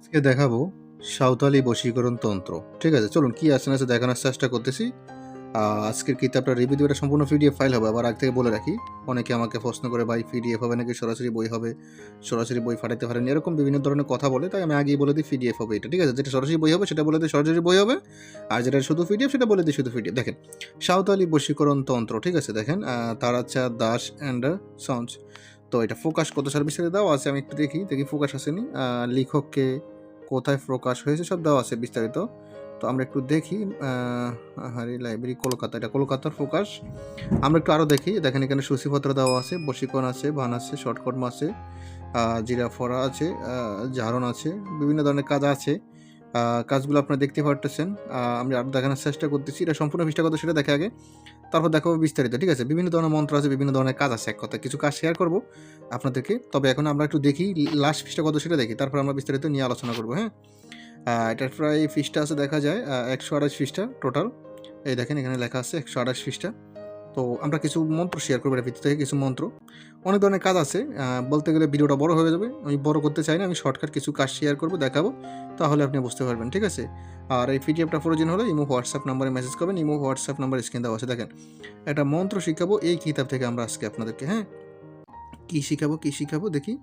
আজকে দেখাবো সাঁওতালি বশীকরণ তন্ত্র। ঠিক আছে? চলুন কি আছে না আছে দেখানোর চেষ্টা করতেছি। আজকের কিতাবটা রিভিউ দেব, এটা সম্পূর্ণ পিডিএফ ফাইল হবে। আবার আগ থেকে বলে রাখি, অনেকে আমাকে প্রশ্ন করে, "ভাই পিডিএফ হবে নাকি সরাসরি বই হবে? সরাসরি বই পাঠাইতে পারেন?" এরকম বিভিন্ন ধরনের কথা বলে। তাই আমি আগেই বলে দিই পিডিএফ হবে এটা। ঠিক আছে? যেটা সরাসরি বই হবে সেটা বলে দিই সরাসরি বই হবে। আর যেটা শুধু পিডিএফ সেটা বলে দিই শুধু পিডিএফ। দেখেন, সাঁওতালি বশীকরণ তন্ত্র। ঠিক আছে? দেখেন তারাচাঁদ দাস অ্যান্ড সন্স। তো এটা ফোকাস কত সালে বিস্তারিত দেওয়া আছে, আমি একটু দেখি ফোকাস আসেনি। লেখক কে, কোথায় প্রকাশ হয়েছে সব দেওয়া আছে বিস্তারিত। তো আমরা একটু দেখি। আহারে লাইব্রেরি কলকাতা, এটা কলকাতার ফোকাস। আমরা একটু আরও দেখি। দেখেন এখানে সূচিপত্র দেওয়া আছে, বশীকরণ আছে, বান আছে, শর্টকট আছে, জিরাফরা আছে, জারণ আছে, বিভিন্ন ধরনের কাজ আছে। কাজগুলো আপনারা দেখতে পারতেছেন। আমি আরও দেখানোর চেষ্টা করতেছি। এটা সম্পূর্ণ পৃষ্ঠা কত সেটা দেখে আগে, তারপর দেখাবো বিস্তারিত। ঠিক আছে? বিভিন্ন ধরনের মন্ত্র আছে, বিভিন্ন ধরনের কাজ আছে। এক কথায় কিছু কাজ শেয়ার করব আপনাদেরকে। তবে এখন আমরা একটু দেখি লাস্ট পৃষ্ঠা কত সেটা দেখি। তারপর আমরা বিস্তারিত নিয়ে আলোচনা করব, হ্যাঁ? এটার প্রায় পৃষ্ঠা আছে দেখা যায় ১২৮ পৃষ্ঠা টোটাল। এই দেখেন এখানে লেখা আছে ১২৮ পৃষ্ঠা। তো আমরা কিছু মন্ত্র শেয়ার করবো এর ভিতর থেকে কিছু মন্ত্র। অনেক ধরনের কাজ আছে। বলতে গেলে ভিডিওটা বড় হয়ে যাবে। আমি বড় করতে চাই না। আমি শর্টকাট কিছু কাজ শেয়ার করব, দেখাবো। তাহলে আপনি বুঝতে পারবেন। ঠিক আছে? আর এই পিডিএফটা প্রয়োজন হলে ইমো, হোয়াটসঅ্যাপ নাম্বারে মেসেজ করবেন। ইমো, হোয়াটসঅ্যাপ নাম্বার স্ক্রিনে দেওয়া আছে। দেখেন, একটা মন্ত্র শিখাবো এই কিতাব থেকে আমরা আজকে আপনাদেরকে, হ্যাঁ? কি শিখাবো দেখি।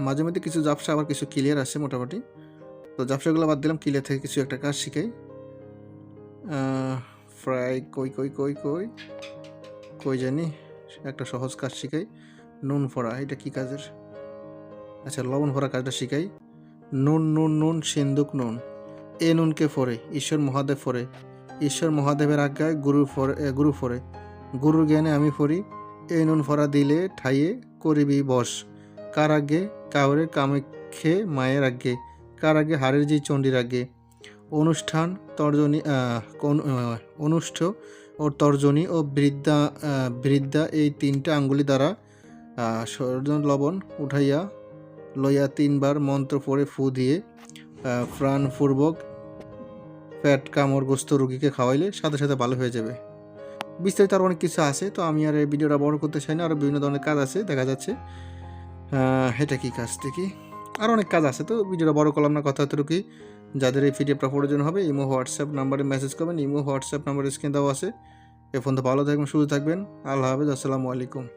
মাঝে মধ্যে কিছু ঝাপসা আবার কিছু ক্লিয়ার আছে মোটামুটি। তো ঝাপসাগুলো বাদ দিলাম, ক্লিয়ার থেকে কিছু একটা কাজ শিখাই। ফ্রাই কই জানি একটা সহজ কাজ শিখাই। নুন ফোড়া, এটা কি কাজের? আচ্ছা, লবণ ফোড়া কাজটা শিখাই। নুন সিন্দুক নুন, এ নুনকে ফোরে ঈশ্বর মহাদেব ফোরে, ঈশ্বর মহাদেবের আজ্ঞায় গুরু ফোরে, গুরুর জ্ঞানে আমি ফরি, এ নুন ফোড়া দিলে ঠাইয়ে করিবি বস, কার আজ্ঞে কাউরে কামাক্ষে মায়ের আজ্ঞে, কার আগে হারের জি চণ্ডীর আজ্ঞে, অনুষ্ঠান তর্জনী অনুষ্ঠ ও তর্জনী ও বৃদ্ধা এই তিনটা আঙ্গুলি দ্বারা সর্জন লবণ উঠাইয়া লইয়া ৩ বার মন্ত্র পড়ে ফু দিয়ে প্রাণপূর্বক পেট কামড়গ্রস্ত রোগীকে খাওয়াইলে সাথে সাথে ভালো হয়ে যাবে। বিস্তারিত আরও অনেক কিছু আছে। তো আমি আর এই ভিডিওটা বড় করতে চাই না। আরও বিভিন্ন ধরনের কাজ আছে দেখা যাচ্ছে। এটা কি কাজ দেখি, আরও অনেক কাজ আছে। তো ভিডিওটা বড় করলাম না, কথা এতটুকুই। যাদের এই পিডিএফটা প্রয়োজন হবে ইমো, হোয়াটসঅ্যাপ নাম্বারে মেসেজ করবেন। ইমো, হোয়াটসঅ্যাপ নাম্বার স্ক্রিনে দেওয়া আছে। এ পর্যন্ত ভালো থাকবেন, সুস্থ থাকবেন। আল্লাহ হাফেজ, আসসালামু আলাইকুম।